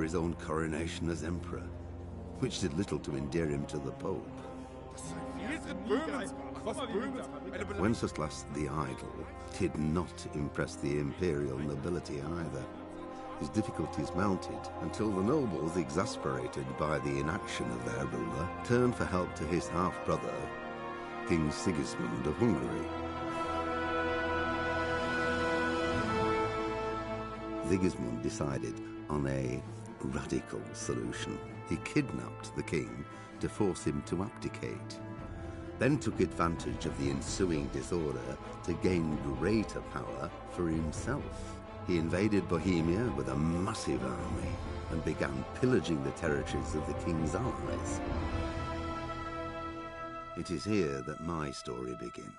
his own coronation as emperor, which did little to endear him to the Pope. Wenceslas the Idle did not impress the imperial nobility either. His difficulties mounted until the nobles, exasperated by the inaction of their ruler, turned for help to his half-brother, King Sigismund of Hungary. Sigismund decided on a radical solution. He kidnapped the king to force him to abdicate, then took advantage of the ensuing disorder to gain greater power for himself. He invaded Bohemia with a massive army and began pillaging the territories of the king's allies. It is here that my story begins.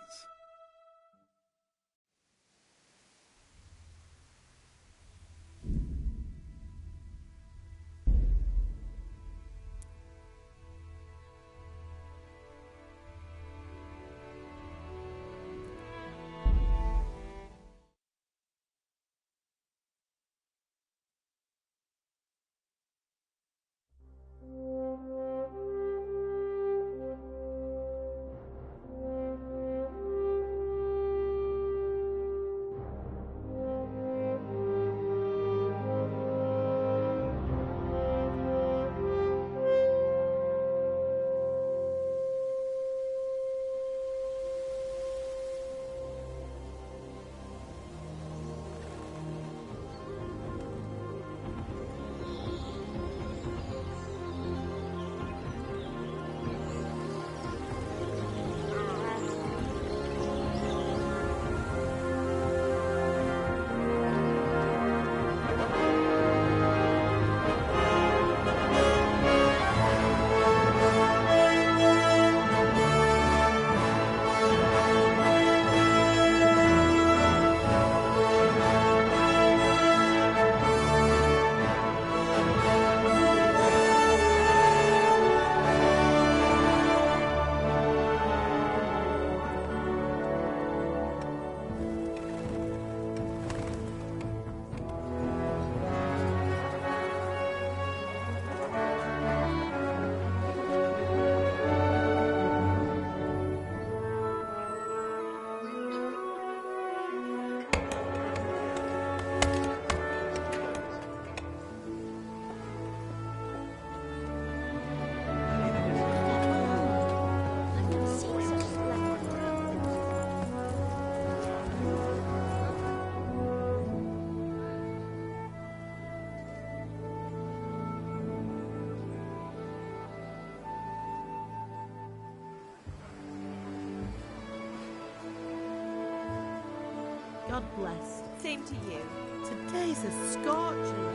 God bless. Same to you. Today's a scorcher.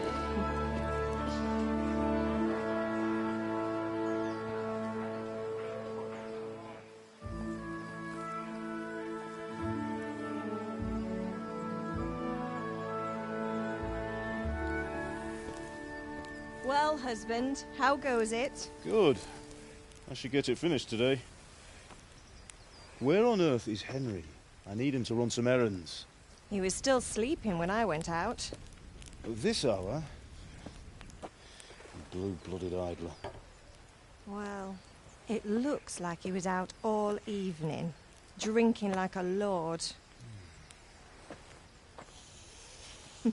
Well, husband, how goes it? Good. I should get it finished today. Where on earth is Henry? I need him to run some errands. He was still sleeping when I went out. At this hour? Blue-blooded idler. Well, it looks like he was out all evening, drinking like a lord. Go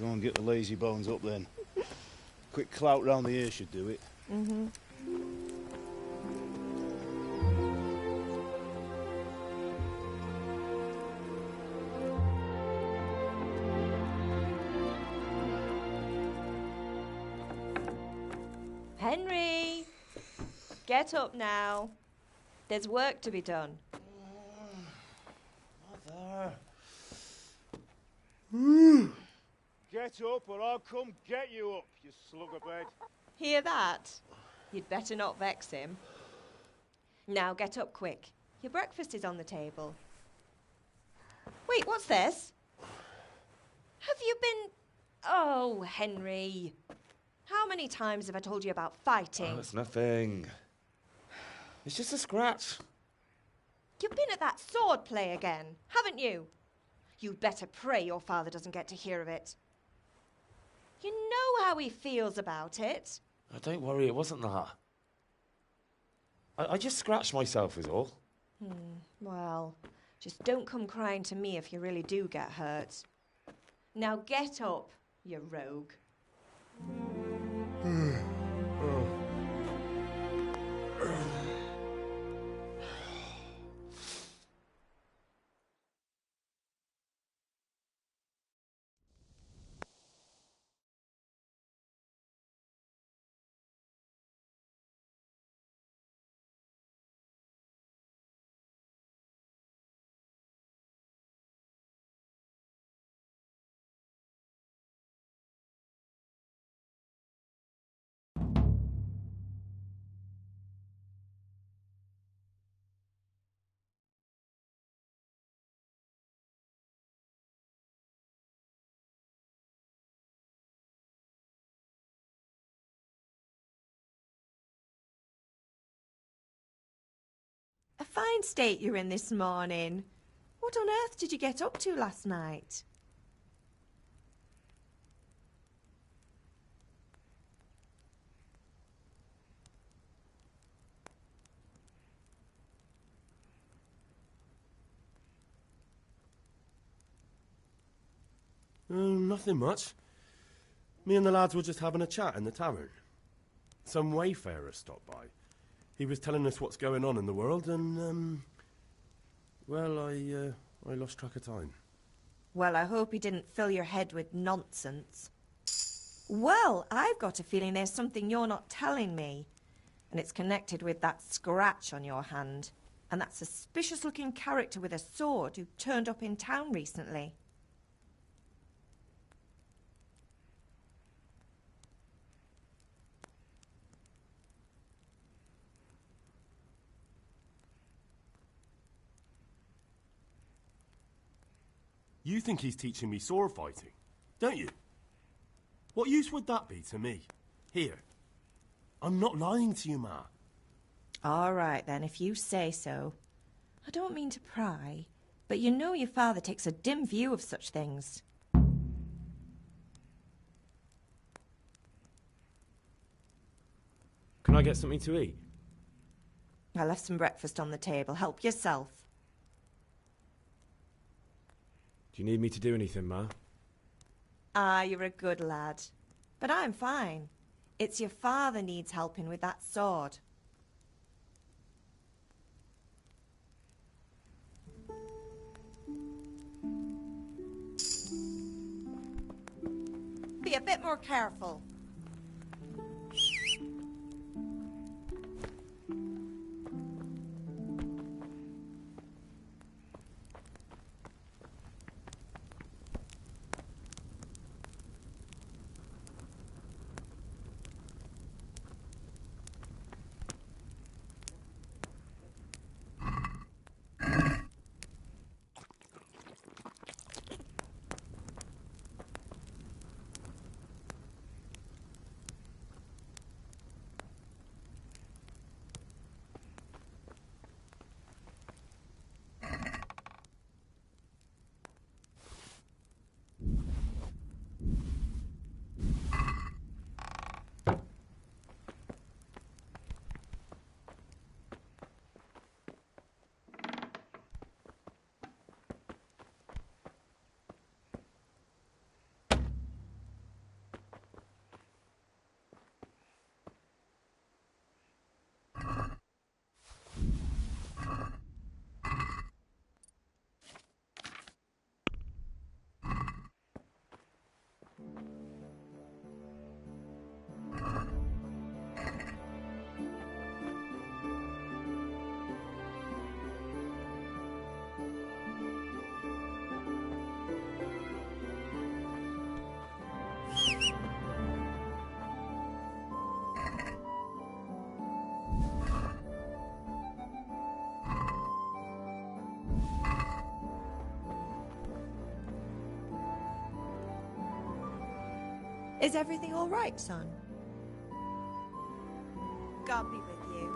and get the lazy bones up then. Quick clout round the ear should do it. Mm-hmm. Henry! Get up now. There's work to be done. Mother. Get up or I'll come get you up, you slugabed. Hear that? You'd better not vex him. Now get up quick. Your breakfast is on the table. Wait, what's this? Have you been... Oh, Henry. How many times have I told you about fighting? Oh, it's nothing. It's just a scratch. You've been at that sword play again, haven't you? You'd better pray your father doesn't get to hear of it. You know how he feels about it. Oh, don't worry, it wasn't that. I just scratched myself is all. Well, just don't come crying to me if you really do get hurt. Now get up, you rogue. A fine state you're in this morning. What on earth did you get up to last night? Nothing much. Me and the lads were just having a chat in the tavern. Some wayfarer stopped by. He was telling us what's going on in the world and, well, I lost track of time. Well, I hope he didn't fill your head with nonsense. Well, I've got a feeling there's something you're not telling me. And it's connected with that scratch on your hand. And that suspicious-looking character with a sword who turned up in town recently. You think he's teaching me sword fighting, don't you? What use would that be to me? Here. I'm not lying to you, Ma. All right, then, if you say so. I don't mean to pry, but you know your father takes a dim view of such things. Can I get something to eat? I left some breakfast on the table. Help yourself. Do you need me to do anything, Ma? Ah, you're a good lad. But I'm fine. It's your father needs helping with that sword. Be a bit more careful. Is everything all right, son? God be with you.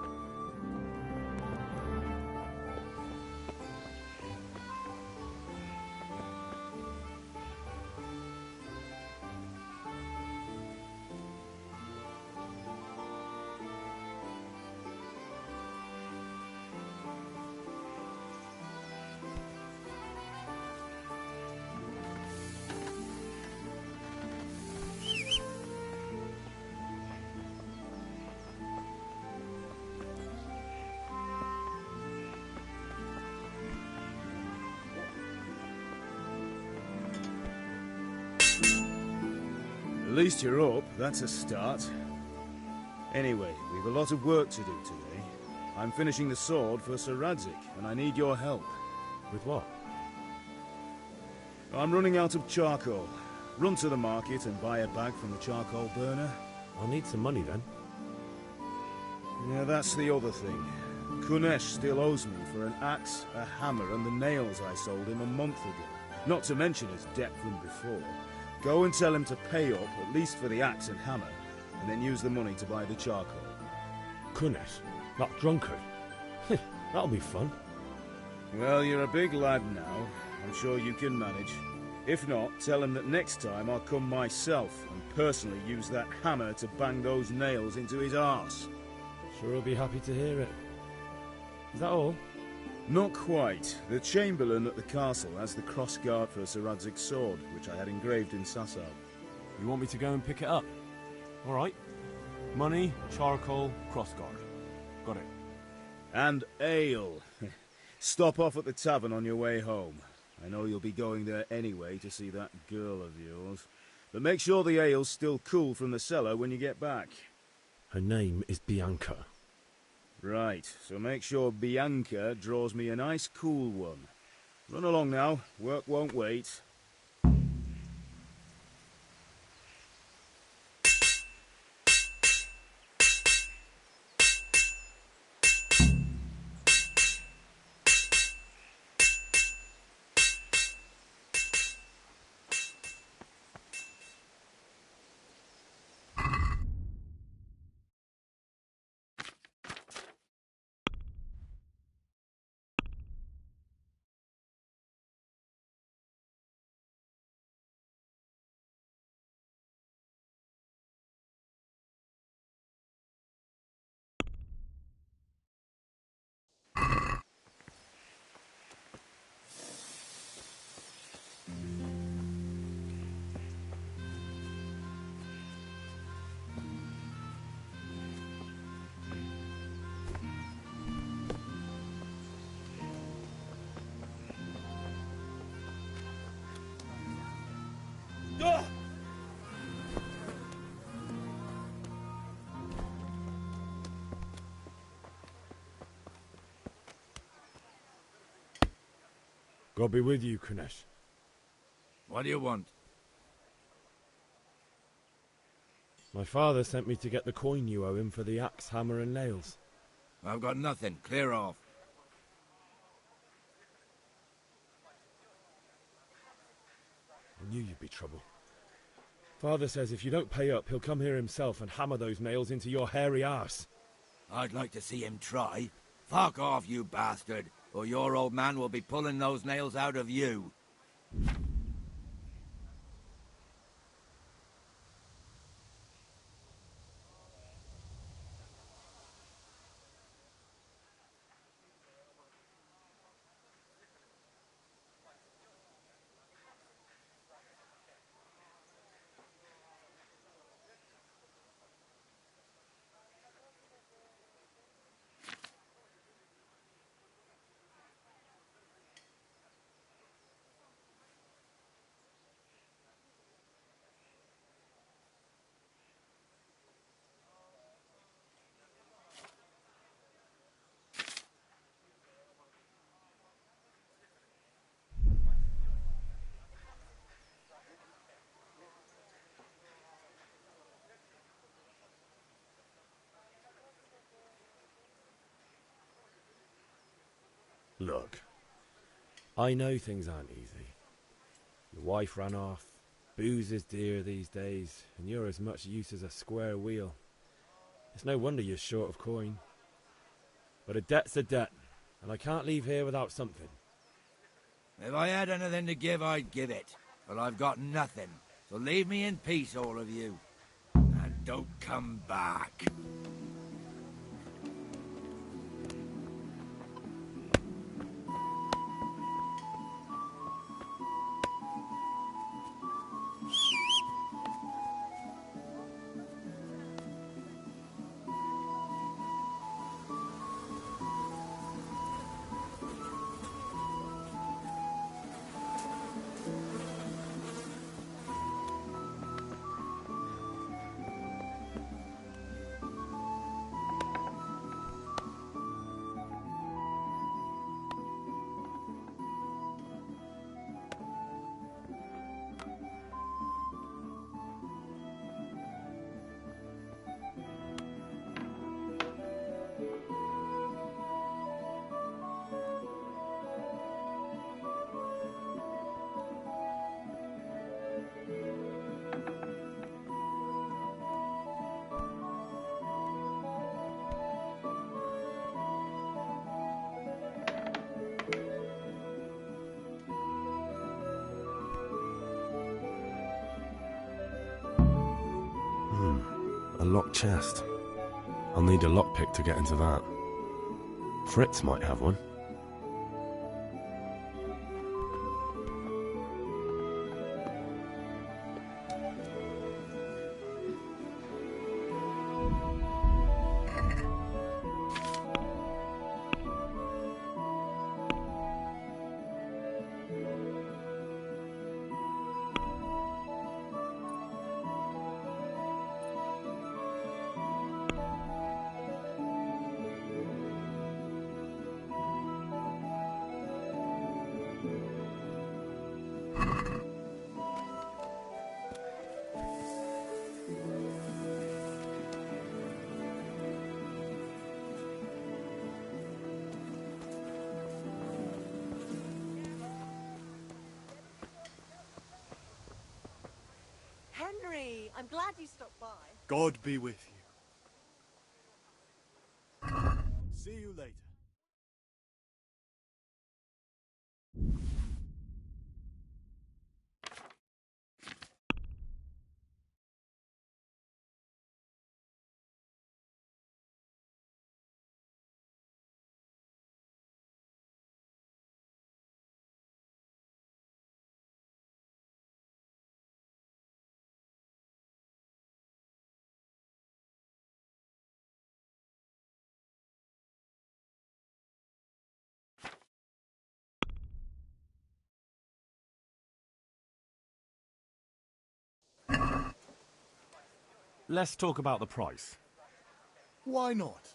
least you're up. That's a start. Anyway, we've a lot of work to do today. I'm finishing the sword for Sir Radzig, and I need your help. With what? I'm running out of charcoal. Run to the market and buy a bag from the charcoal burner. I'll need some money then. Yeah, that's the other thing. Kunesh still owes me for an axe, a hammer, and the nails I sold him a month ago. Not to mention his debt from before. Go and tell him to pay up, at least for the axe and hammer, and then use the money to buy the charcoal. Kunesh? That drunkard? That'll be fun. Well, you're a big lad now. I'm sure you can manage. If not, tell him that next time I'll come myself and personally use that hammer to bang those nails into his arse. Sure he'll be happy to hear it. Is that all? Not quite. The Chamberlain at the castle has the crossguard for Sir Radzig's sword, which I had engraved in Sasau. You want me to go and pick it up? All right. Money, charcoal, crossguard. Got it. And ale. Stop off at the tavern on your way home. I know you'll be going there anyway to see that girl of yours. But make sure the ale's still cool from the cellar when you get back. Her name is Bianca. Right, so make sure Bianca draws me a nice cool one. Run along now, work won't wait. God be with you, Kunesh. What do you want? My father sent me to get the coin you owe him for the axe, hammer and nails. I've got nothing. Clear off. I knew you'd be trouble. Father says if you don't pay up, he'll come here himself and hammer those nails into your hairy arse. I'd like to see him try. Fuck off, you bastard, or your old man will be pulling those nails out of you. Look, I know things aren't easy. Your wife ran off, booze is dear these days, and you're as much use as a square wheel. It's no wonder you're short of coin. But a debt's a debt, and I can't leave here without something. If I had anything to give, I'd give it. But I've got nothing. So leave me in peace, all of you. And don't come back. A locked chest. I'll need a lockpick to get into that. Fritz might have one. Henry, I'm glad you stopped by. God be with you. See you later. Let's talk about the price. Why not?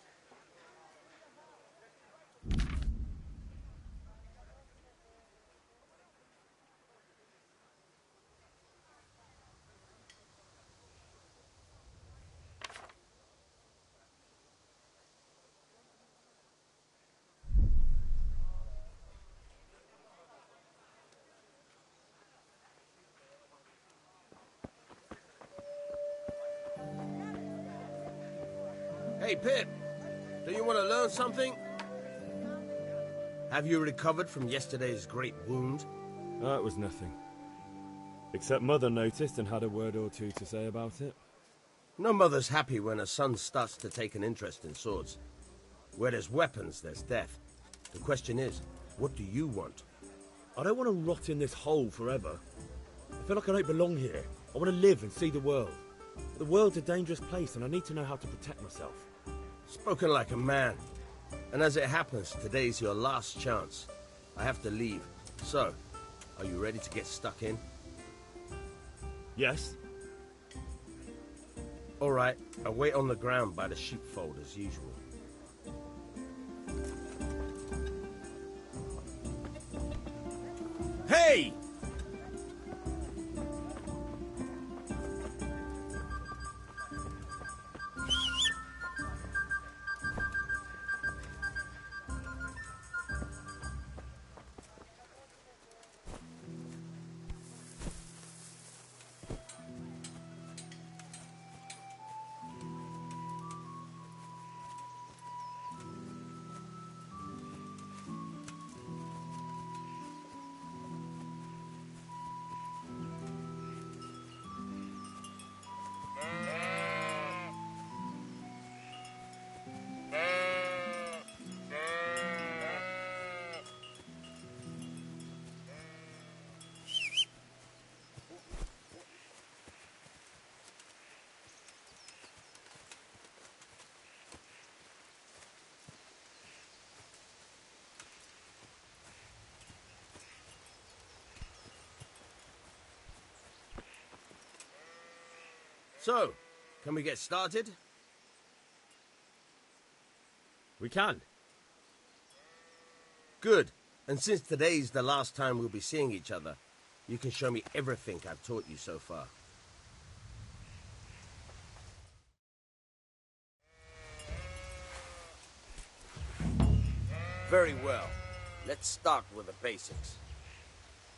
Hey, Pip. Do you want to learn something? Have you recovered from yesterday's great wound? It was nothing. Except Mother noticed and had a word or two to say about it. No mother's happy when her son starts to take an interest in swords. Where there's weapons, there's death. The question is, what do you want? I don't want to rot in this hole forever. I feel like I don't belong here. I want to live and see the world. The world's a dangerous place and I need to know how to protect myself. Spoken like a man. And as it happens, today's your last chance. I have to leave. So, are you ready to get stuck in? Yes? All right, I'll wait on the ground by the sheepfold as usual. Hey! So, can we get started? We can. Good. And since today's the last time we'll be seeing each other, you can show me everything I've taught you so far. Very well. Let's start with the basics.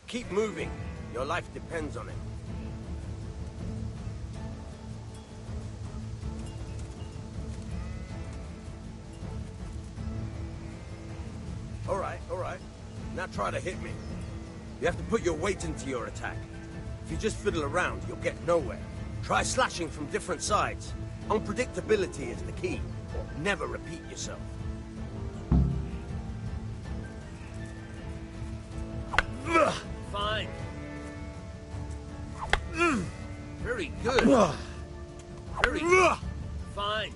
Keep moving. Your life depends on it. All right. Now try to hit me. You have to put your weight into your attack. If you just fiddle around, you'll get nowhere. Try slashing from different sides. Unpredictability is the key. Never repeat yourself. Fine. Very good. Very good. Fine.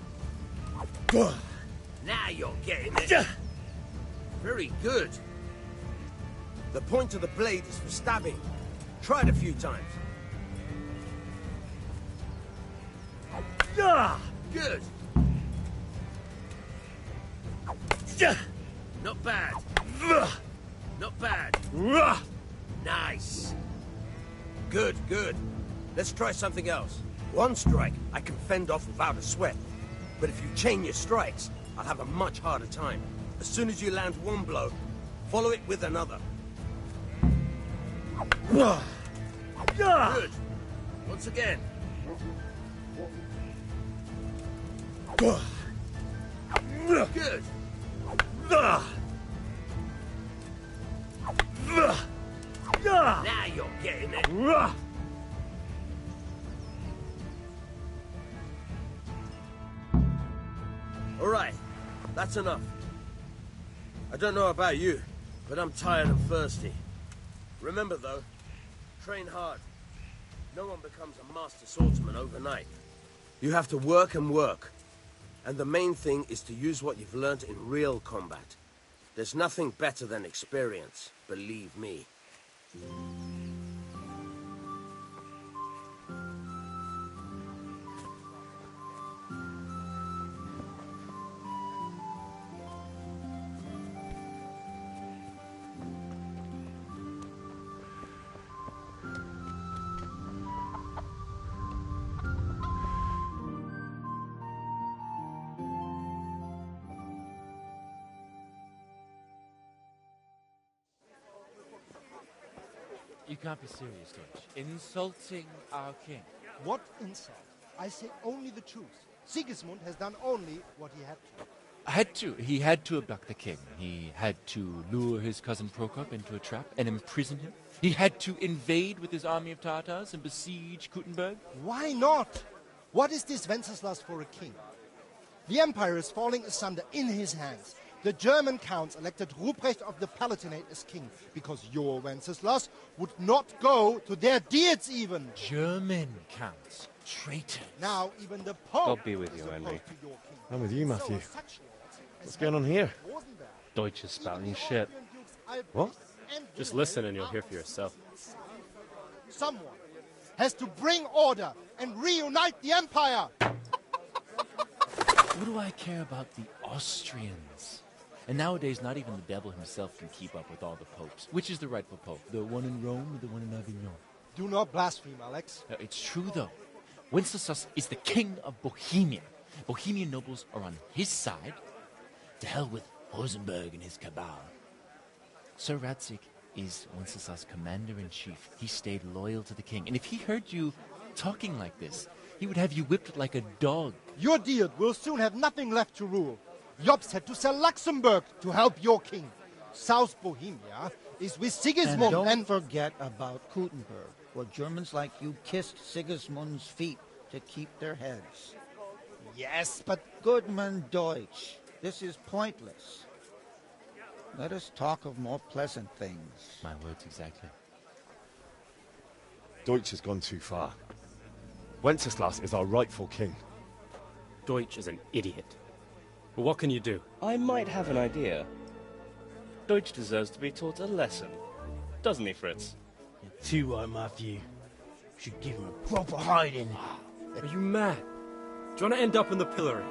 Now you're getting it. Very good. The point of the blade is for stabbing. Try it a few times. Good. Not bad. Not bad. Nice. Good, good. Let's try something else. One strike I can fend off without a sweat. But if you chain your strikes, I'll have a much harder time. As soon as you land one blow, follow it with another. Good. Once again. Good. Now you're getting it. All right, that's enough. I don't know about you, but I'm tired and thirsty. Remember though, train hard. No one becomes a master swordsman overnight. You have to work and work. And the main thing is to use what you've learned in real combat. There's nothing better than experience, believe me. You can't be serious, Deutsch. Insulting our king. What insult? I say only the truth. Sigismund has done only what he had to. He had to abduct the king. He had to lure his cousin Prokop into a trap and imprison him. He had to invade with his army of Tatars and besiege Kuttenberg. Why not? What is this Wenceslas for a king? The empire is falling asunder in his hands. The German counts elected Ruprecht of the Palatinate as king because your Wenceslas would not go to their deeds even. German counts. Traitors. Now even the Pope. God be with you, Henry. I'm with you, Matthew. What's going on here? Deutsch is spouting shit. What? Just listen and you'll hear for yourself. Someone has to bring order and reunite the empire. What do I care about the Austrians? And nowadays, not even the devil himself can keep up with all the popes. Which is the rightful pope? The one in Rome or the one in Avignon? Do not blaspheme, Alex. It's true, though. Wenceslas is the king of Bohemia. Bohemian nobles are on his side. To hell with Rosenberg and his cabal. Sir Radzig is Wenceslas' commander-in-chief. He stayed loyal to the king. And if he heard you talking like this, he would have you whipped like a dog. Your deed will soon have nothing left to rule. Jobst had to sell Luxembourg to help your king. South Bohemia is with Sigismund and don't forget about Kuttenberg, where Germans like you kissed Sigismund's feet to keep their heads. Yes, but... Goodman Deutsch, this is pointless. Let us talk of more pleasant things. My words exactly. Deutsch has gone too far. Wenceslas is our rightful king. Deutsch is an idiot. But what can you do? I might have an idea. Deutsch deserves to be taught a lesson. Doesn't he, Fritz? Too right, Matthew. Should give him a proper hiding. Are you mad? Do you want to end up in the pillory?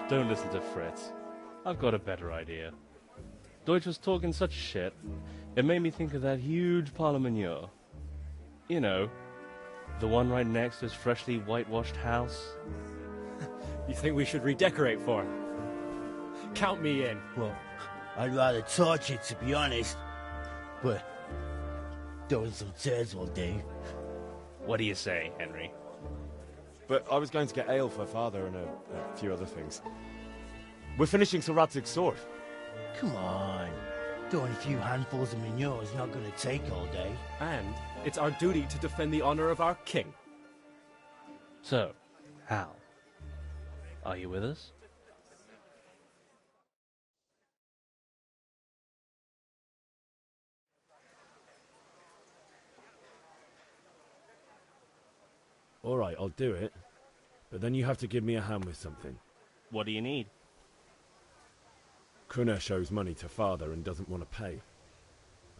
Don't listen to Fritz. I've got a better idea. Deutsch was talking such shit, it made me think of that huge parliament. You know, the one right next to his freshly whitewashed house. You think we should redecorate for him? Count me in. Well, I'd rather torch it, to be honest. But throwing some chairs will do. What do you say, Henry? But I was going to get ale for father and a few other things. We're finishing Sir Radzig's sword. Come on. Throwing a few handfuls of manure is not going to take all day. And it's our duty to defend the honor of our king. So, Hal, Are you with us? All right, I'll do it. But then you have to give me a hand with something. What do you need? Kunesh owes money to father and doesn't want to pay.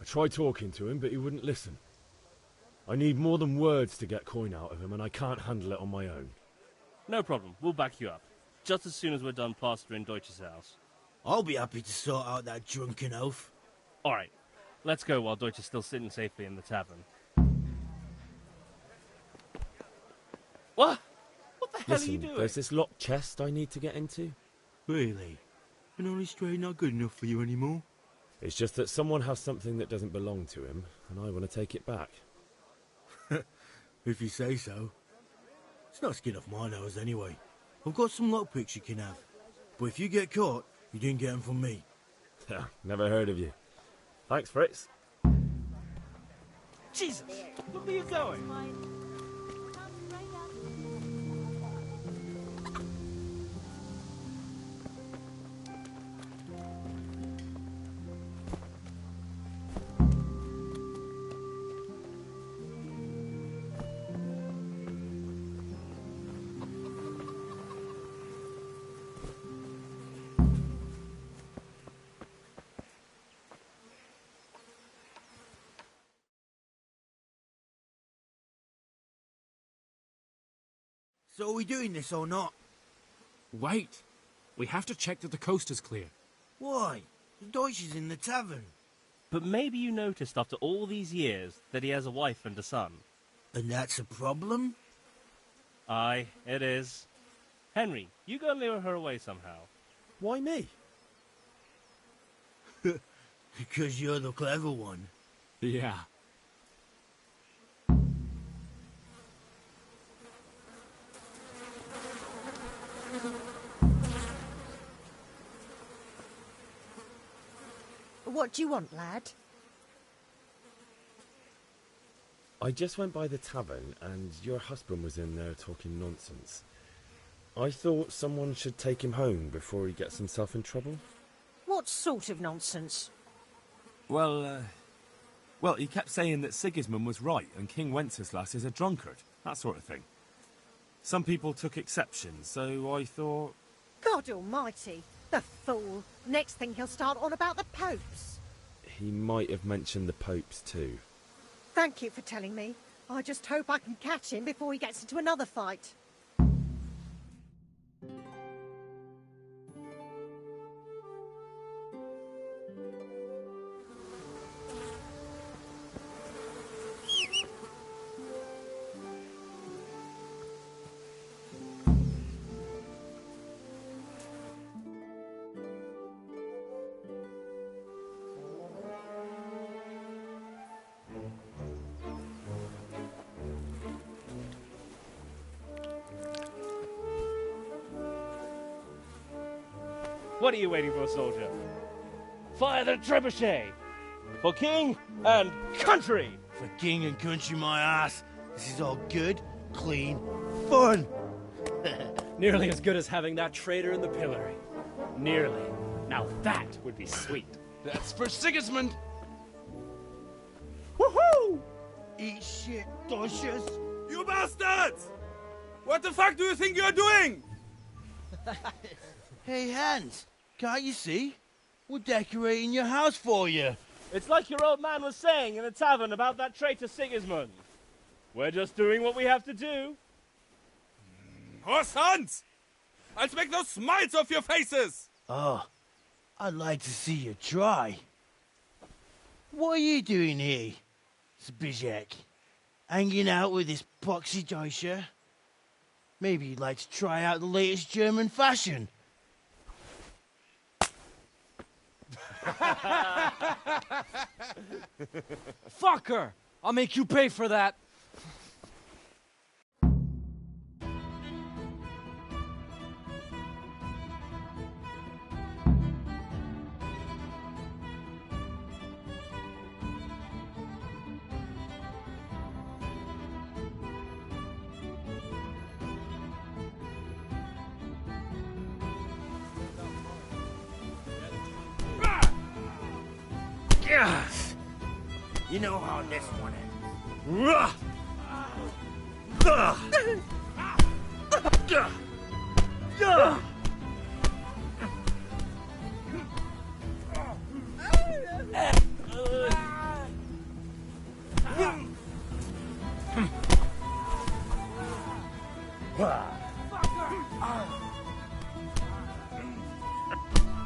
I tried talking to him, but he wouldn't listen. I need more than words to get coin out of him, and I can't handle it on my own. No problem. We'll back you up. Just as soon as we're done plastering Deutsch's house. I'll be happy to sort out that drunken oaf. All right. Let's go while Deutsch is still sitting safely in the tavern. What? What the hell are you doing? There's this locked chest I need to get into. Really? An honest trade not good enough for you anymore? It's just that someone has something that doesn't belong to him, and I want to take it back. If you say so. It's not skin off my nose anyway. I've got some lockpicks you can have. But if you get caught, you didn't get them from me. Never heard of you. Thanks, Fritz. Jesus! Look where you're going! So are we doing this or not? Wait. We have to check that the coast is clear. Why? The Deutsch is in the tavern. But maybe you noticed after all these years that he has a wife and a son. And that's a problem? Aye, it is. Henry, you go and lure her away somehow. Why me? Because you're the clever one. Yeah. What do you want, lad? I just went by the tavern, and your husband was in there talking nonsense. I thought someone should take him home before he gets himself in trouble. What sort of nonsense? Well, he kept saying that Sigismund was right and King Wenceslas is a drunkard, that sort of thing. Some people took exception, so I thought... God almighty, the fool. Next thing he'll start on about the popes. He might have mentioned the popes too. Thank you for telling me. I just hope I can catch him before he gets into another fight. What are you waiting for, soldier? Fire the trebuchet! For king and country! For king and country, my ass. This is all good, clean, fun. Nearly as good as having that traitor in the pillory. Nearly. Now that would be sweet. That's for Sigismund! Woohoo! Eat shit, Deutsches. You bastards! What the fuck do you think you're doing? Hey, Hans, can't you see? We're decorating your house for you. It's like your old man was saying in the tavern about that traitor Sigismund. We're just doing what we have to do. Horse Hans! I'll make those smiles off your faces! Oh, I'd like to see you try. What are you doing here, Zbigniew? Hanging out with this poxy Deutscher? Maybe you'd like to try out the latest German fashion. Fuck her! I'll make you pay for that. You know how this one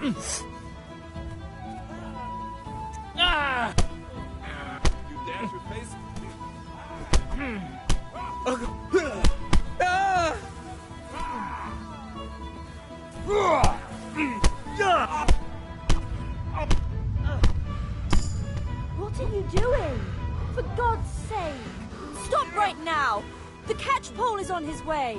ends. You dash your face? What are you doing? For God's sake! Stop right now! The catchpole is on his way!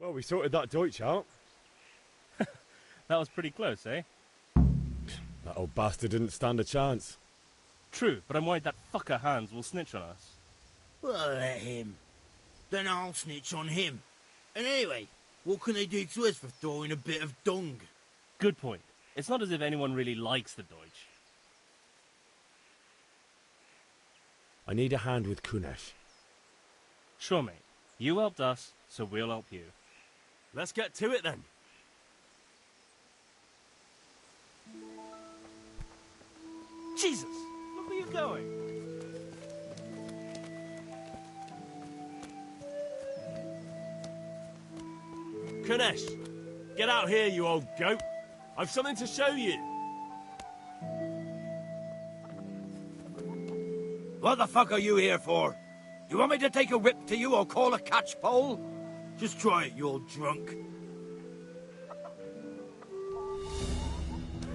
Well, we sorted that Deutsch out. That was pretty close, eh? That old bastard didn't stand a chance. True, but I'm worried that fucker Hans will snitch on us. Well, let him. Then I'll snitch on him. And anyway, what can they do to us for throwing a bit of dung? Good point. It's not as if anyone really likes the Deutsch. I need a hand with Kunesh. Sure, mate. You helped us, so we'll help you. Let's get to it then. Jesus! Look where you're going! Kunesh, get out here, you old goat. I've something to show you. What the fuck are you here for? You want me to take a whip to you or call a catchpole? Just try it, you old drunk.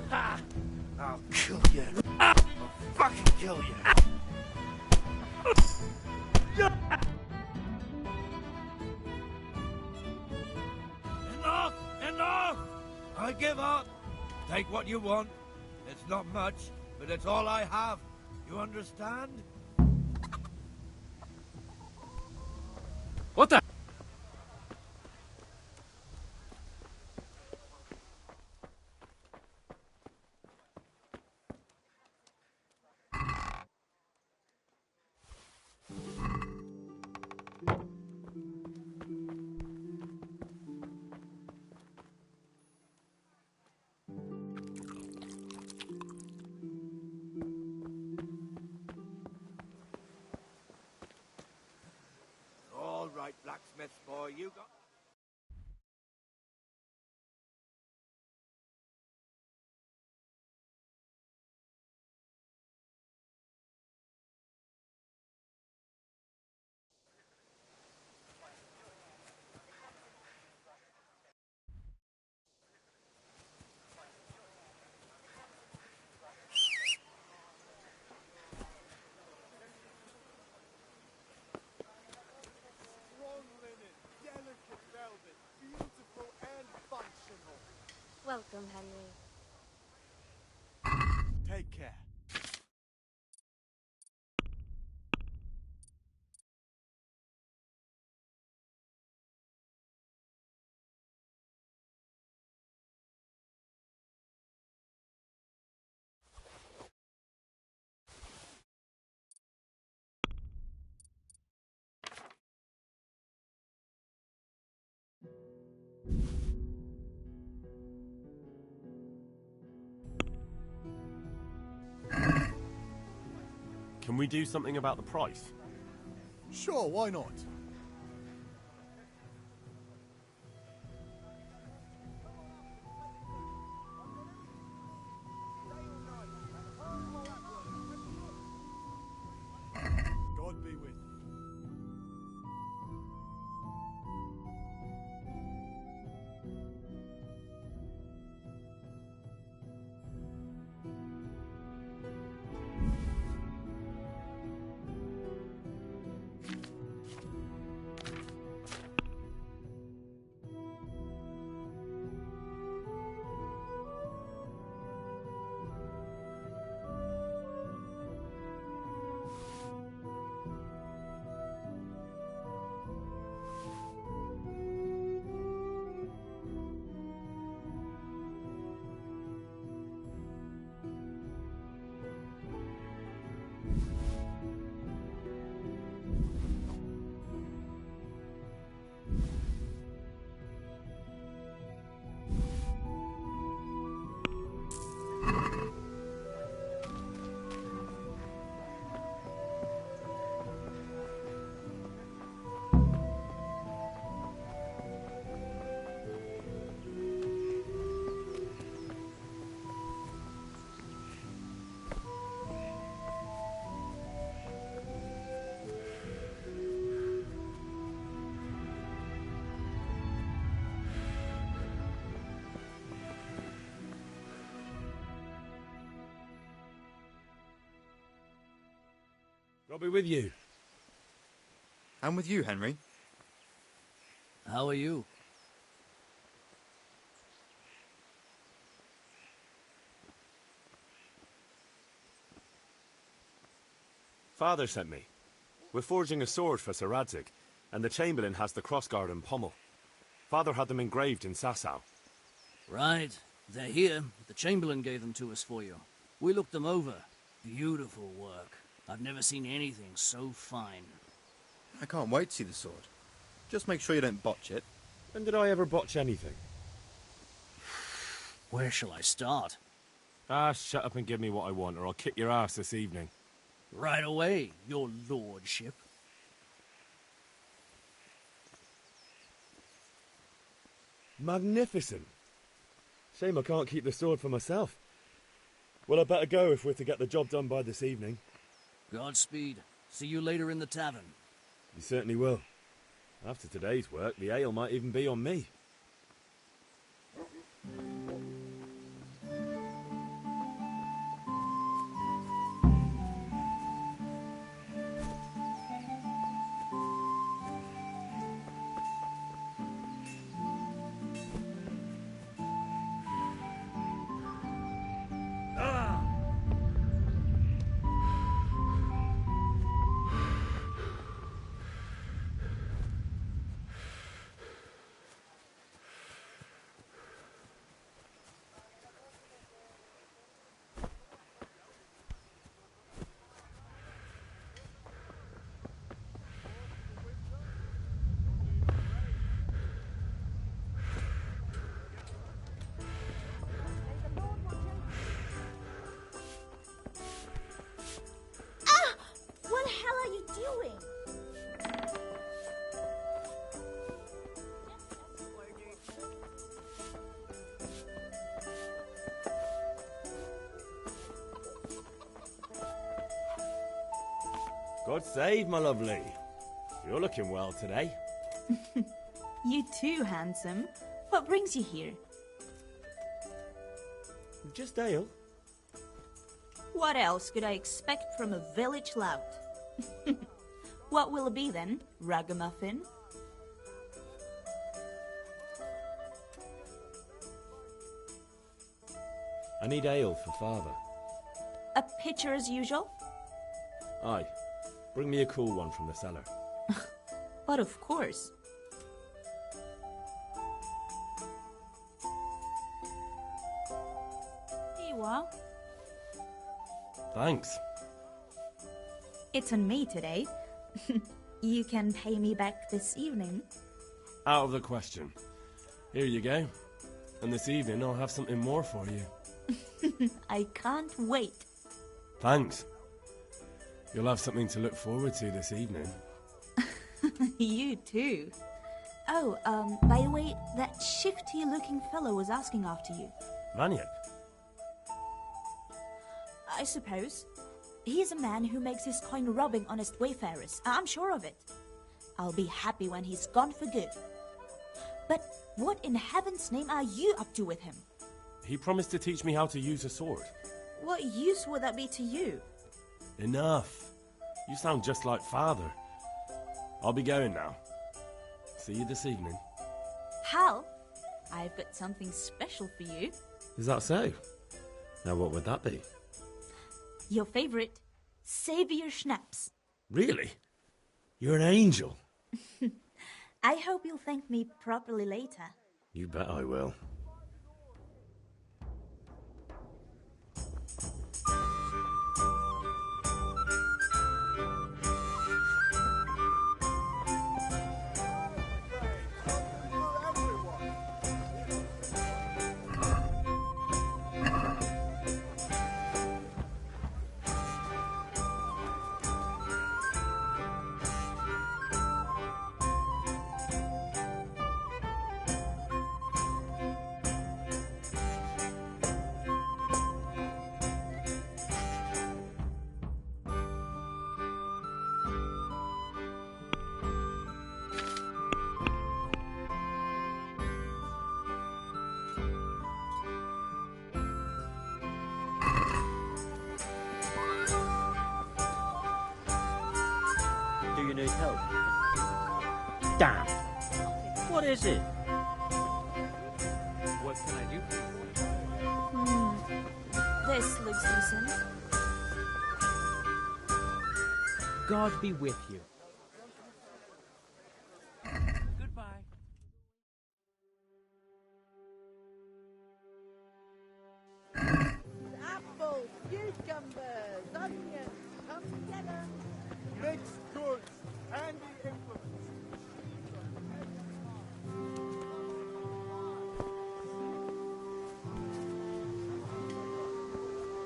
Ha! I'll kill you. I'll fucking kill you. Enough! Enough! I give up. Take what you want. It's not much, but it's all I have. You understand? What the? All right, blacksmith boy, you got... Strong linen, delicate velvet, beautiful and functional. Welcome, Henry. Take care. Can we do something about the price? Sure, why not? God be with you. I'll be with you. And with you, Henry. How are you? Father sent me. We're forging a sword for Sir Radzig, and the Chamberlain has the crossguard and pommel. Father had them engraved in Sasau. Right. They're here. The Chamberlain gave them to us for you. We looked them over. Beautiful work. I've never seen anything so fine. I can't wait to see the sword. Just make sure you don't botch it. When did I ever botch anything? Where shall I start? Ah, shut up and give me what I want, or I'll kick your ass this evening. Right away, your lordship. Magnificent. Shame I can't keep the sword for myself. Well, I better go if we're to get the job done by this evening. Godspeed. See you later in the tavern. You certainly will. After today's work, the ale might even be on me. What the hell are you doing? God save, my lovely. You're looking well today. You too, handsome. What brings you here? Just ale. What else could I expect from a village lout? What will it be then, ragamuffin? I need ale for father. A pitcher as usual? Aye. Bring me a cool one from the cellar. But of course. Here you are. Thanks. It's on me today. You can pay me back this evening. Out of the question. Here you go. And this evening I'll have something more for you. I can't wait. Thanks. You'll have something to look forward to this evening. You too. Oh, by the way, that shifty-looking fellow was asking after you. Vanyek? I suppose. He's a man who makes his coin robbing honest wayfarers. I'm sure of it. I'll be happy when he's gone for good. But what in heaven's name are you up to with him? He promised to teach me how to use a sword. What use would that be to you? Enough. You sound just like father. I'll be going now. See you this evening. Hal, I've got something special for you. Is that so? Now what would that be? Your favorite, Savior Schnapps. Really? You're an angel. I hope you'll thank me properly later. You bet I will. Do you need help? Damn. What is it? What can I do? This looks decent. God be with you. Goodbye. Apples, cucumbers, onions, come together. Mixed goods, handy implements.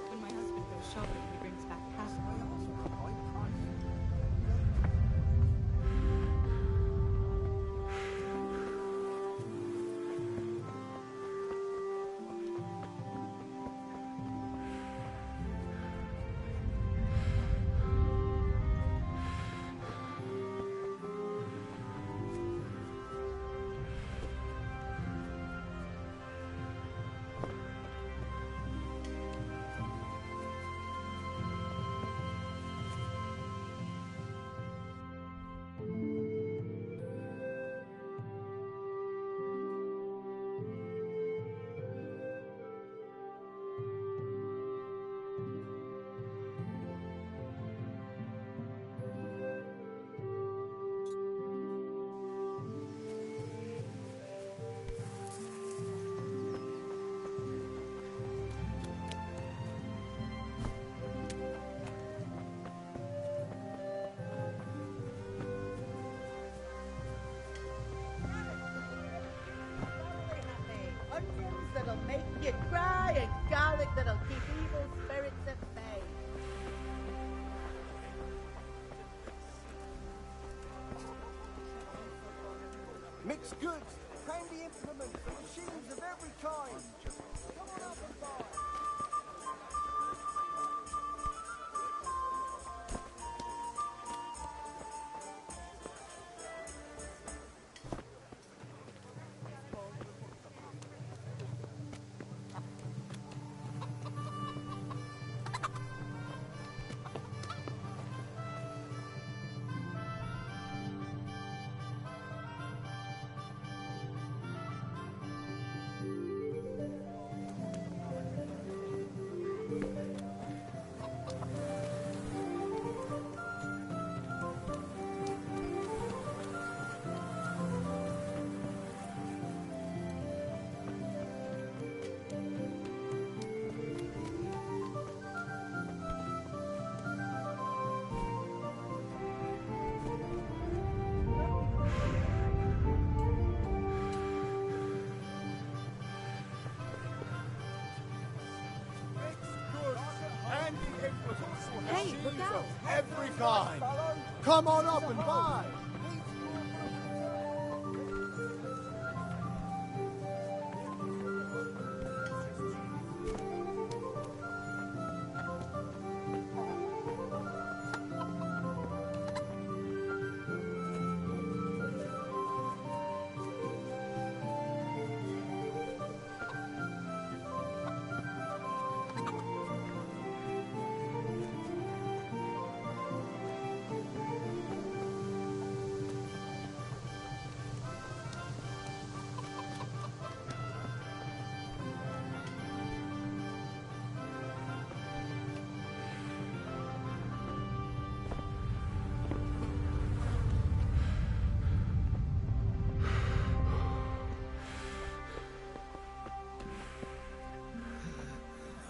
When my husband goes shopping, he brings back apples. Onions that'll make you cry and garlic that'll keep evil spirits at bay. Mixed goods, handy implements, and machines of every kind. Come on up and buy. Hey, look out! Every kind. Come on up and buy.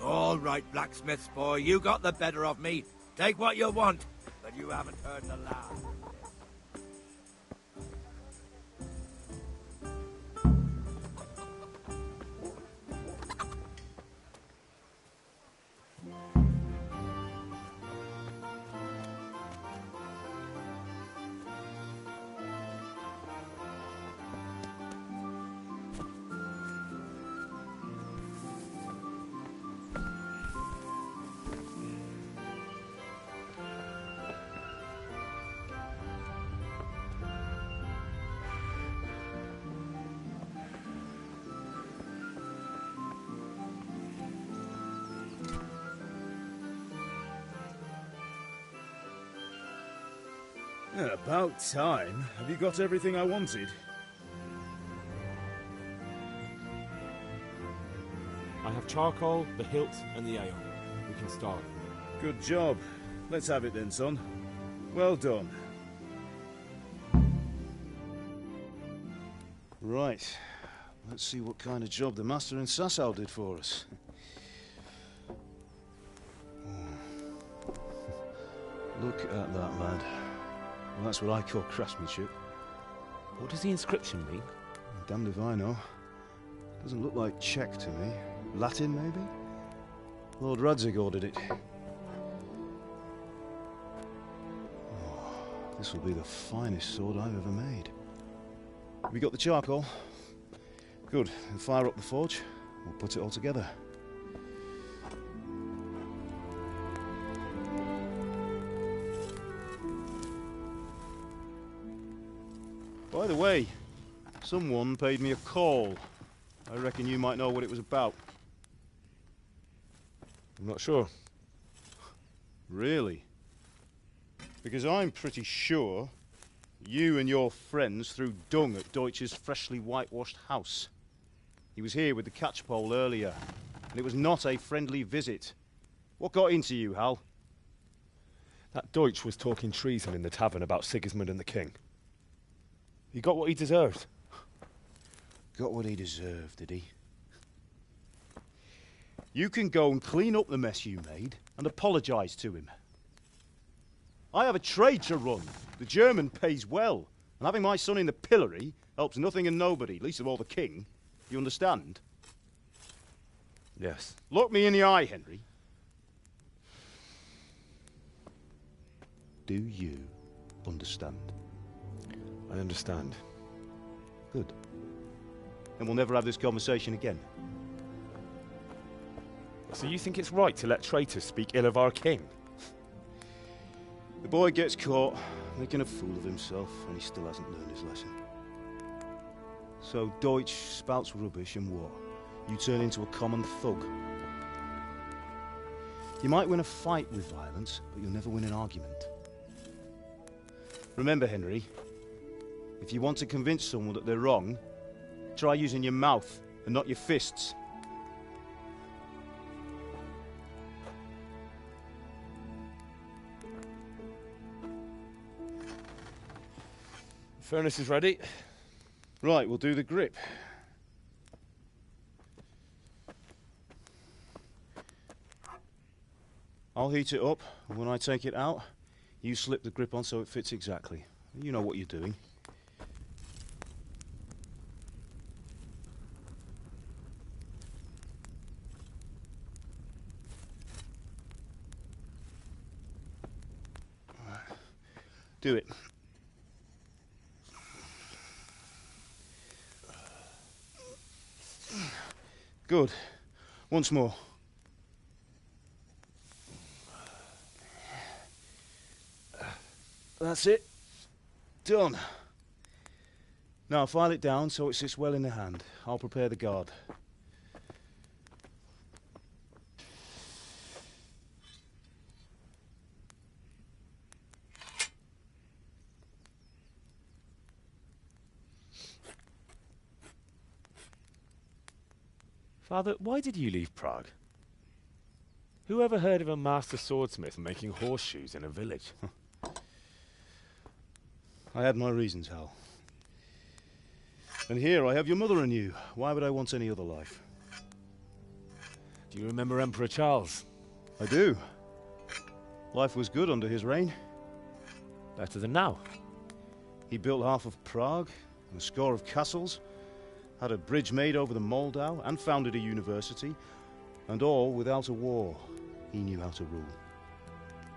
All right, blacksmith's boy, you got the better of me. Take what you want, but you haven't heard the last. Yeah, about time. Have you got everything I wanted? I have charcoal, the hilt, and the ale. We can start. Good job. Let's have it then, son. Well done. Right. Let's see what kind of job the Master in Sasau did for us. Look at that, lad. Well, that's what I call craftsmanship. What does the inscription mean? Damned if I know. Doesn't look like Czech to me. Latin, maybe? Lord Radzig ordered it. Oh, this will be the finest sword I've ever made. Have you got the charcoal? Good. Then fire up the forge. We'll put it all together. By the way, someone paid me a call. I reckon you might know what it was about. I'm not sure. Really? Because I'm pretty sure you and your friends threw dung at Deutsch's freshly whitewashed house. He was here with the catchpole earlier, and it was not a friendly visit. What got into you, Hal? That Deutsch was talking treason in the tavern about Sigismund and the king. He got what he deserved. Got what he deserved, did he? You can go and clean up the mess you made and apologise to him. I have a trade to run. The German pays well, and having my son in the pillory helps nothing and nobody, least of all the king. You understand? Yes. Look me in the eye, Henry. Do you understand? I understand. Good. Then we'll never have this conversation again. So you think it's right to let traitors speak ill of our king? The boy gets caught making a fool of himself, and he still hasn't learned his lesson. So Deutsch spouts rubbish, and what? You turn into a common thug. You might win a fight with violence, but you'll never win an argument. Remember, Henry, if you want to convince someone that they're wrong, try using your mouth and not your fists. Furnace is ready. Right, we'll do the grip. I'll heat it up, and when I take it out, you slip the grip on so it fits exactly. You know what you're doing. Do it. Good. Once more. That's it. Done. Now file it down so it sits well in the hand. I'll prepare the guard. Father, why did you leave Prague? Who ever heard of a master swordsmith making horseshoes in a village? I had my reasons, Hal. And here I have your mother and you. Why would I want any other life? Do you remember Emperor Charles? I do. Life was good under his reign. Better than now. He built half of Prague and a score of castles, had a bridge made over the Moldau, and founded a university, and all without a war. He knew how to rule.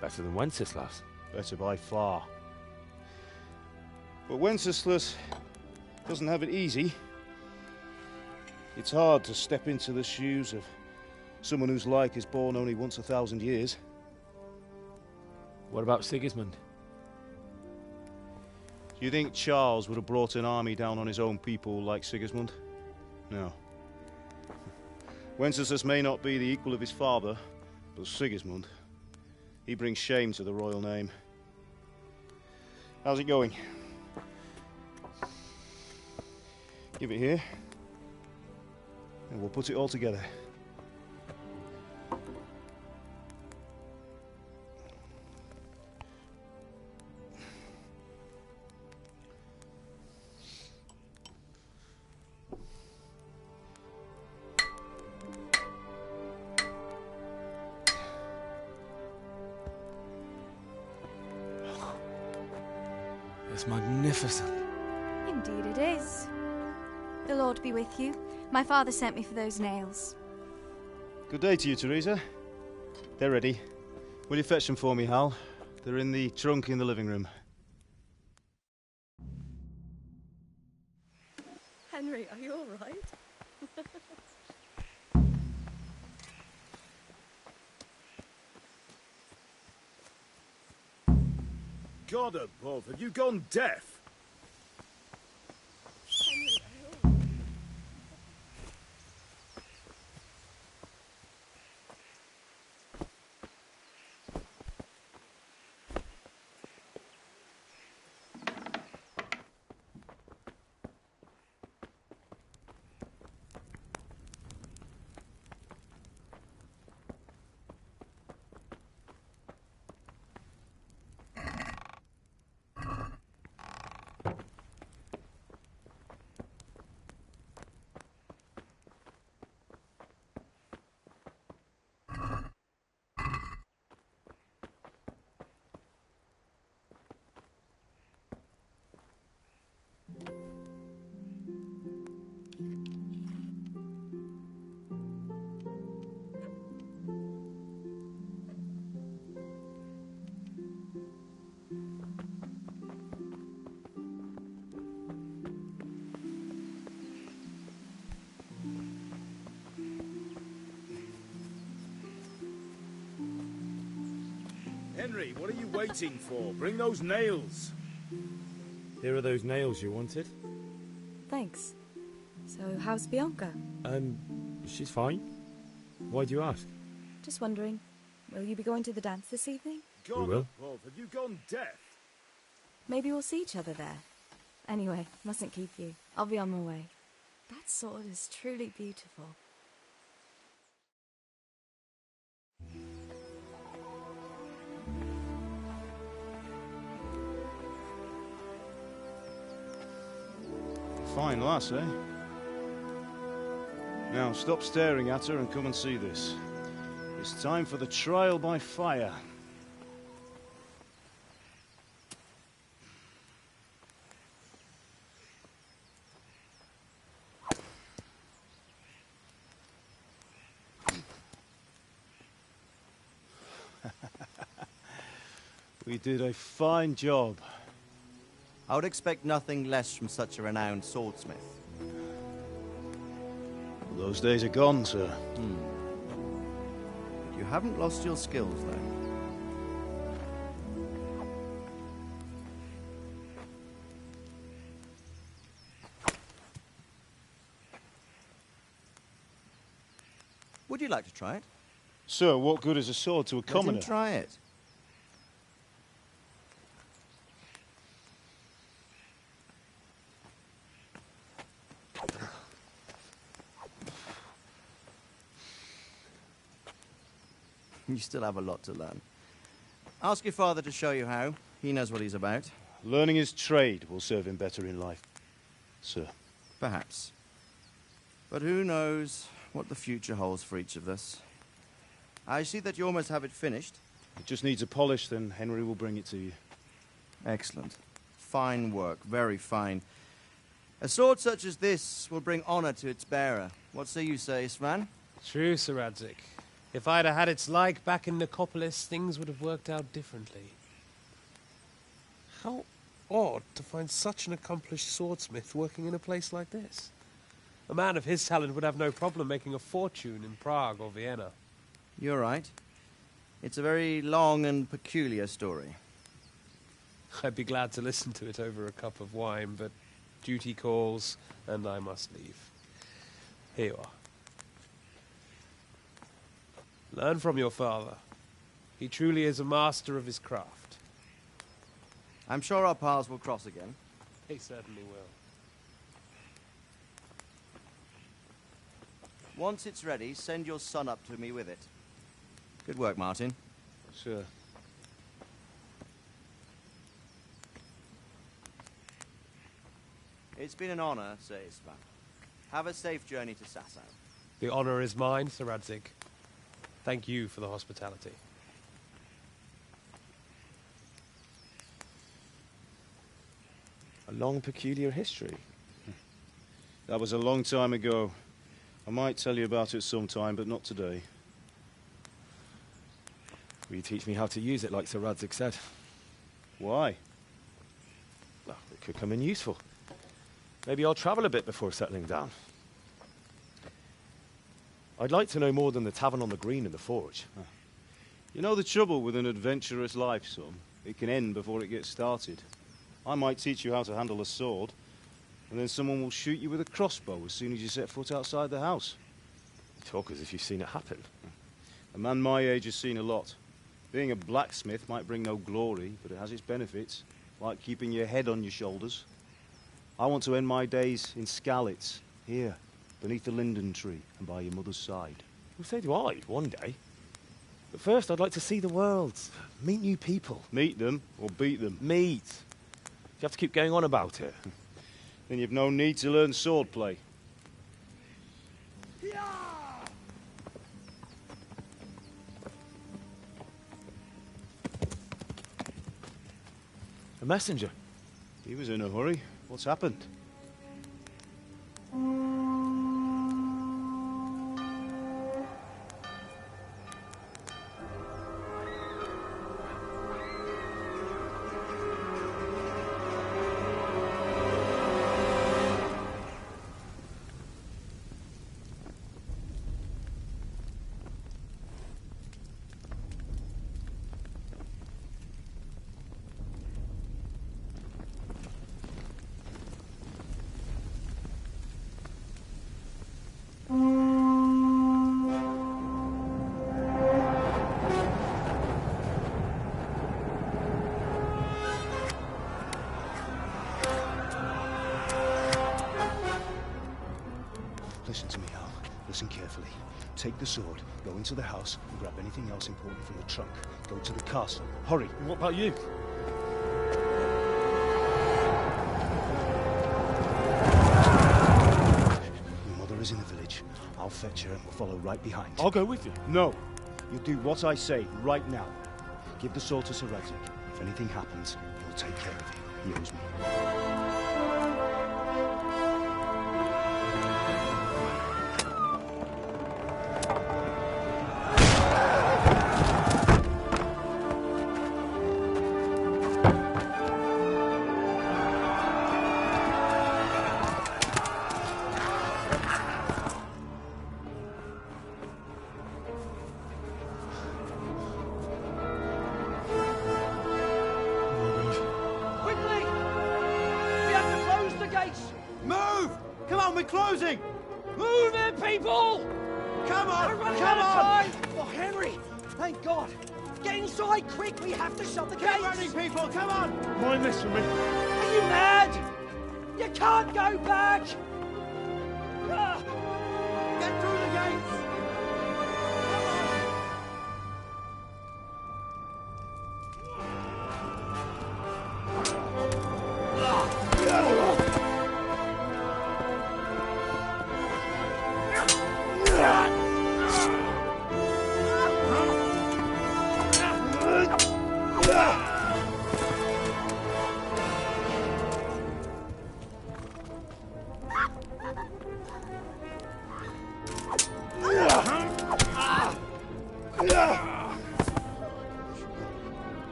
Better than Wenceslas. Better by far. But Wenceslas doesn't have it easy. It's hard to step into the shoes of someone whose like is born only once 1,000 years. What about Sigismund? Do you think Charles would have brought an army down on his own people like Sigismund? No. Wenceslas may not be the equal of his father, but Sigismund, he brings shame to the royal name. How's it going? Give it here, and we'll put it all together. It's magnificent. Indeed it is. The Lord be with you. My father sent me for those nails. Good day to you, Teresa. They're ready. Will you fetch them for me, Hal? They're in the trunk in the living room. Henry, are you all right? God above, have you gone deaf? Henry, what are you waiting for? Bring those nails. Here are those nails you wanted. Thanks. So, how's Bianca? She's fine. Why do you ask? Just wondering, will you be going to the dance this evening? God will. above, have you gone deaf? Maybe we'll see each other there. Anyway, mustn't keep you. I'll be on my way. That sword is truly beautiful. Fine lass, eh? Now, stop staring at her and come and see this. It's time for the trial by fire. We did a fine job. I would expect nothing less from such a renowned swordsmith. Those days are gone, sir. You haven't lost your skills, though. Would you like to try it? Sir, what good is a sword to a commoner? Let him try it. You still have a lot to learn. Ask your father to show you how. He knows what he's about. Learning his trade will serve him better in life, sir. Perhaps. But who knows what the future holds for each of us. I see that you almost have it finished. It just needs a polish, then Henry will bring it to you. Excellent. Fine work, very fine. A sword such as this will bring honor to its bearer. What say you, Svan? True, Sir Radzik. If I'd have had its like back in Nicopolis, things would have worked out differently. How odd to find such an accomplished swordsmith working in a place like this. A man of his talent would have no problem making a fortune in Prague or Vienna. You're right. It's a very long and peculiar story. I'd be glad to listen to it over a cup of wine, but duty calls, and I must leave. Here you are. Learn from your father. He truly is a master of his craft. I'm sure our paths will cross again. He certainly will. Once it's ready, send your son up to me with it. Good work, Martin. Sure. It's been an honor, Sir Isvan. Have a safe journey to Sasau. The honor is mine, Sir Radzik. Thank you for the hospitality. A long, peculiar history. That was a long time ago. I might tell you about it sometime, but not today. Will you teach me how to use it like Sir Radzig said? Why? Well, it could come in useful. Maybe I'll travel a bit before settling down. I'd like to know more than the tavern on the green and the forge. You know the trouble with an adventurous life, son? It can end before it gets started. I might teach you how to handle a sword, and then someone will shoot you with a crossbow as soon as you set foot outside the house. You talk as if you've seen it happen. A man my age has seen a lot. Being a blacksmith might bring no glory, but it has its benefits, like keeping your head on your shoulders. I want to end my days in Skalitz, here, beneath the linden tree and by your mother's side. Well, so do I, one day. But first, I'd like to see the world, meet new people. Meet them or beat them? Meet. You have to keep going on about it. Then you've no need to learn swordplay. A messenger. He was in a hurry. What's happened? Listen to me, Al. Listen carefully. Take the sword, go into the house, and grab anything else important from the trunk. Go to the castle. Hurry. What about you? Your mother is in the village. I'll fetch her and we'll follow right behind. I'll go with you. No. You'll do what I say right now. Give the sword to Sir Radzig. If anything happens, he'll take care of you. He owes me. Closing! Move it, people! Come on! We're running out of time! Oh, Henry! Thank God! Get inside, quick! We have to shut the gates! Keep running, people! Come on! Mind this for me. Are you mad? You can't go back! Get through the gates!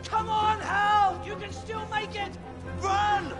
Come on, Hal! You can still make it! Run!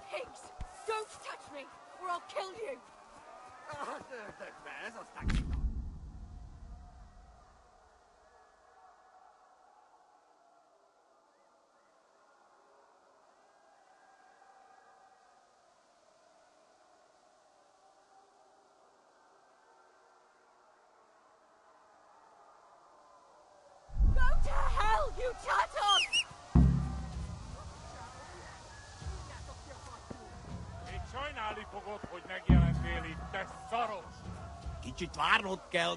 Pigs! Don't touch me, or I'll kill you! Go to hell, you tatters! Sajnálni fogod, hogy megjelentél itt, te szaros! Kicsit várnod kell,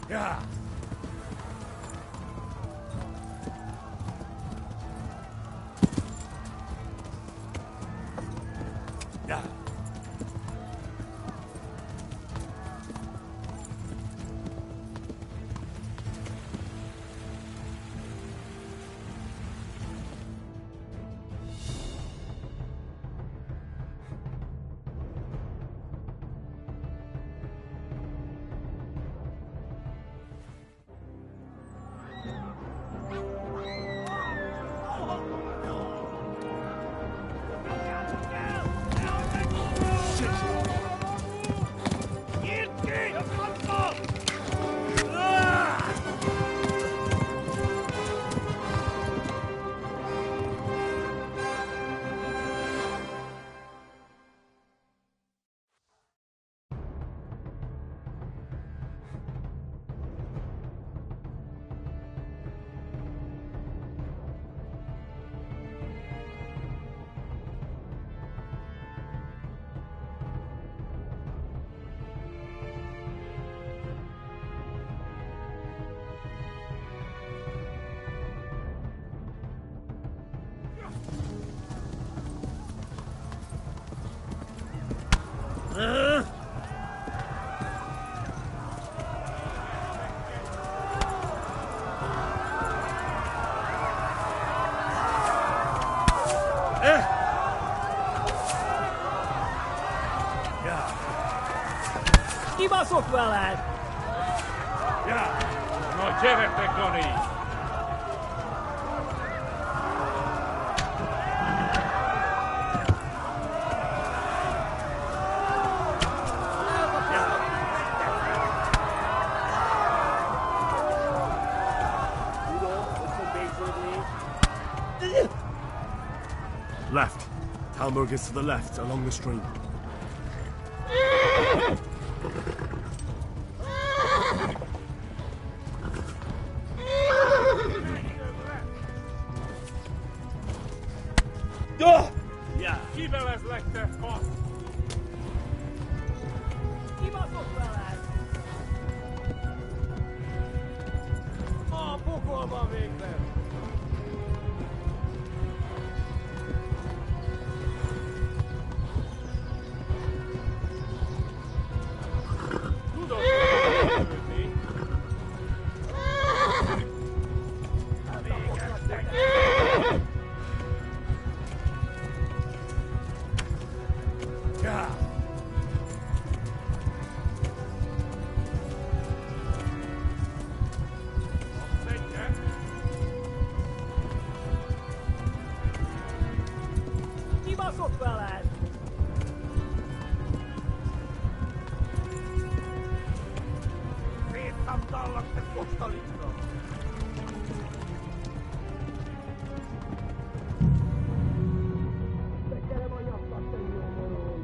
Ja! Ja! Kibaszott veled! Ja! Na gyertek, Dani! Left. Talmberg is to the left, along the stream. Ja! Kivelezlek, te fasz! Kibaszott veled! A pokolban végre! Tudod, hogy lőni? Ja! Hívasok veled! Szétszabdallak, te fostalicska! Tekerem a nyakat, te nyomorult!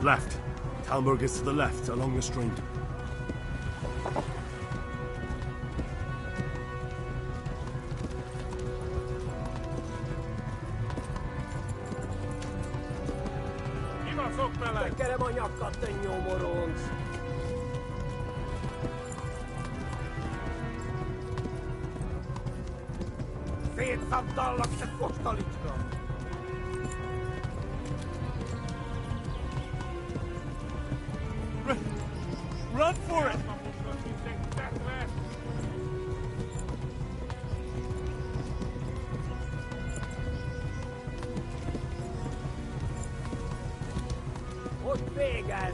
Left. Talmberg is to the left, along the stream. Tekerem a nyakat, te nyomoronc! Szétszabdallak, te fostalicska! Run for it! What's big as?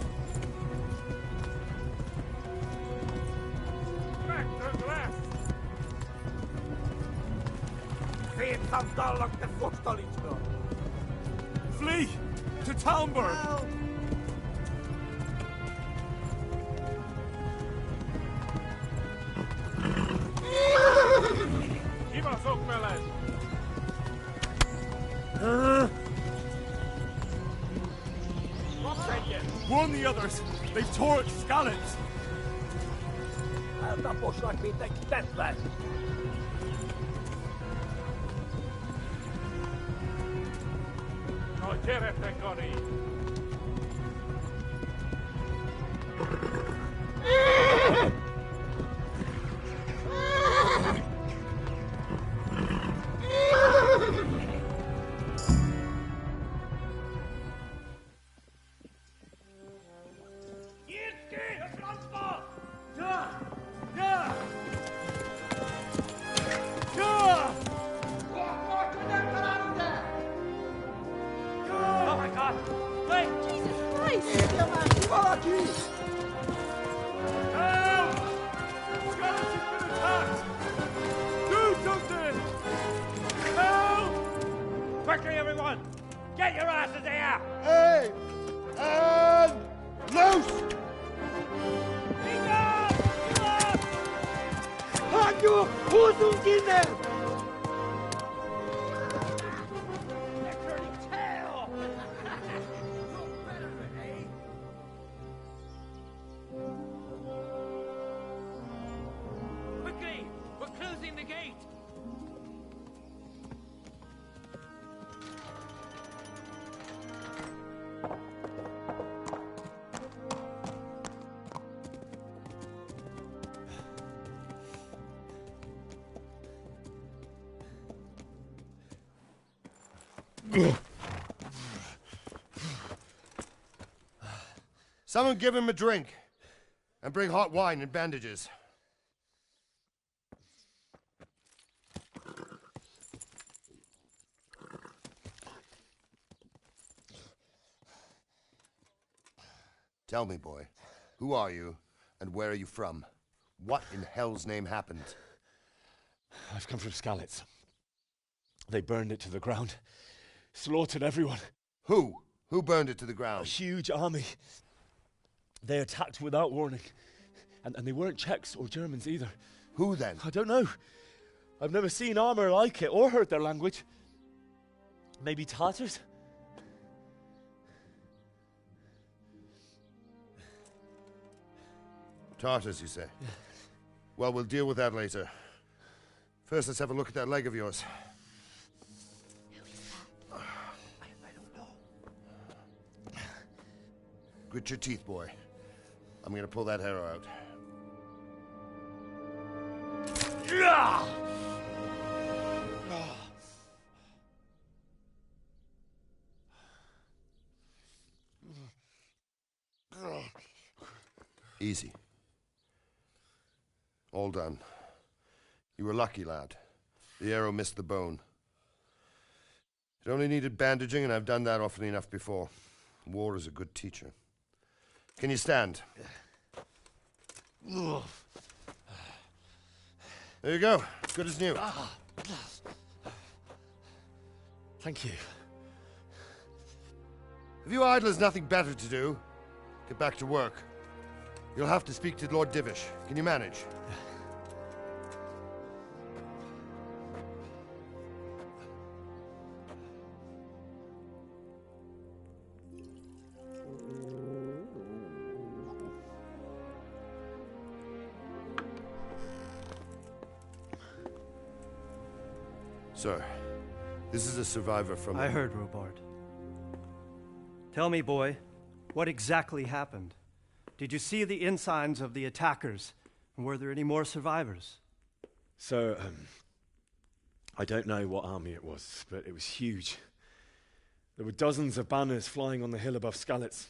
Feed some like the Vorstalitzburg. Flee! To Talmberg! Give us up, fellas! Warn the others! They've torched Skalitz! I'll not push like me, take that lad. No, quiere pecori! Oh my God! Wait! Jesus Christ! Help! Skalitz has been attacked! Do something! Help! Quickly, everyone! Get your asses here! Hey! And loose! Hanyo! Huzungine! They're turning tail! Quickly! We're closing the gate! Someone give him a drink. And bring hot wine and bandages. Tell me, boy, who are you and where are you from? What in hell's name happened? I've come from Skalitz. They burned it to the ground. Slaughtered everyone. Who? Who burned it to the ground? A huge army. They attacked without warning. And they weren't Czechs or Germans either. Who then? I don't know. I've never seen armor like it or heard their language. Maybe Tatars? Tartars, you say? Yeah. Well, we'll deal with that later. First, let's have a look at that leg of yours. I don't know. Grit your teeth, boy. I'm gonna pull that arrow out. Easy. All done. You were lucky, lad. The arrow missed the bone. It only needed bandaging, and I've done that often enough before. War is a good teacher. Can you stand? There you go. Good as new. Thank you. Have you idlers nothing better to do? Get back to work. You'll have to speak to Lord Divish. Can you manage? Sir, this is a survivor from... I heard, Robard. Tell me, boy, what exactly happened? Did you see the ensigns of the attackers? And were there any more survivors? So, I don't know what army it was, but it was huge. There were dozens of banners flying on the hill above Skalitz.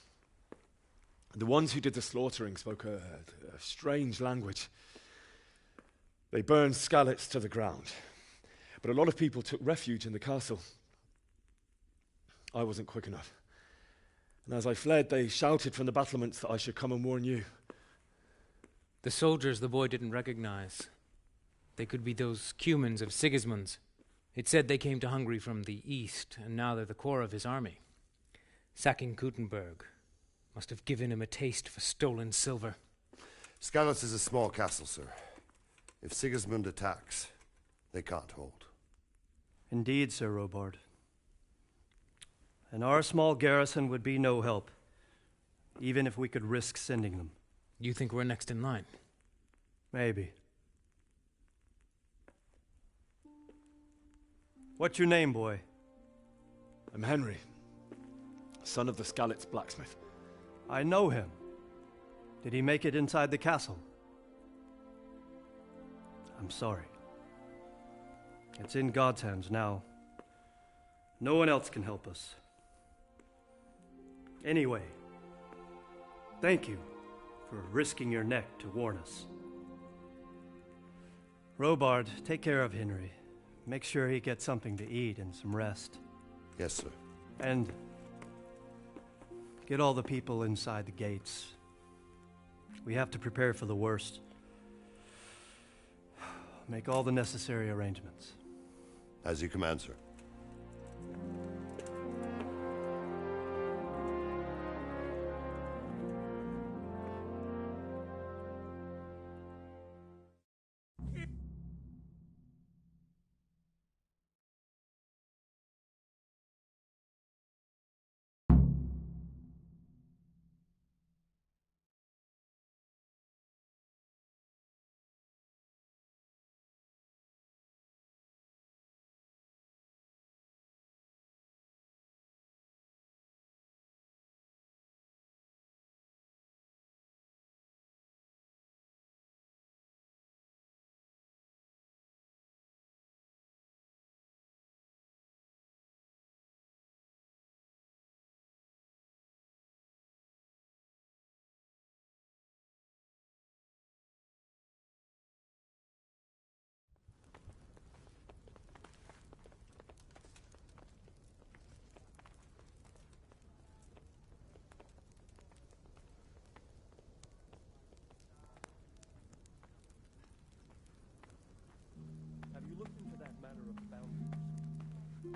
The ones who did the slaughtering spoke a strange language. They burned Skalitz to the ground, but a lot of people took refuge in the castle. I wasn't quick enough. And as I fled, they shouted from the battlements that I should come and warn you. The soldiers the boy didn't recognize. They could be those Cumans of Sigismund's. It said they came to Hungary from the east, and now they're the core of his army. Sacking Gutenberg must have given him a taste for stolen silver. Skalitz is a small castle, sir. If Sigismund attacks, they can't hold. Indeed, Sir Robard. And our small garrison would be no help, even if we could risk sending them. You think we're next in line? Maybe. What's your name, boy? I'm Henry, son of the Skalitz blacksmith. I know him. Did he make it inside the castle? I'm sorry. It's in God's hands now. No one else can help us. Anyway, thank you for risking your neck to warn us. Robard, take care of Henry. Make sure he gets something to eat and some rest. Yes, sir. And get all the people inside the gates. We have to prepare for the worst. Make all the necessary arrangements. As you command, sir.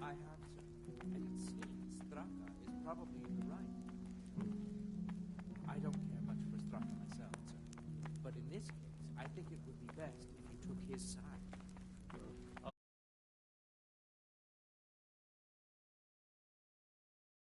I have, sir, and it seems Straka is probably in the right. I don't care much for Straka myself, sir, but in this case, I think it would be best if you took his side.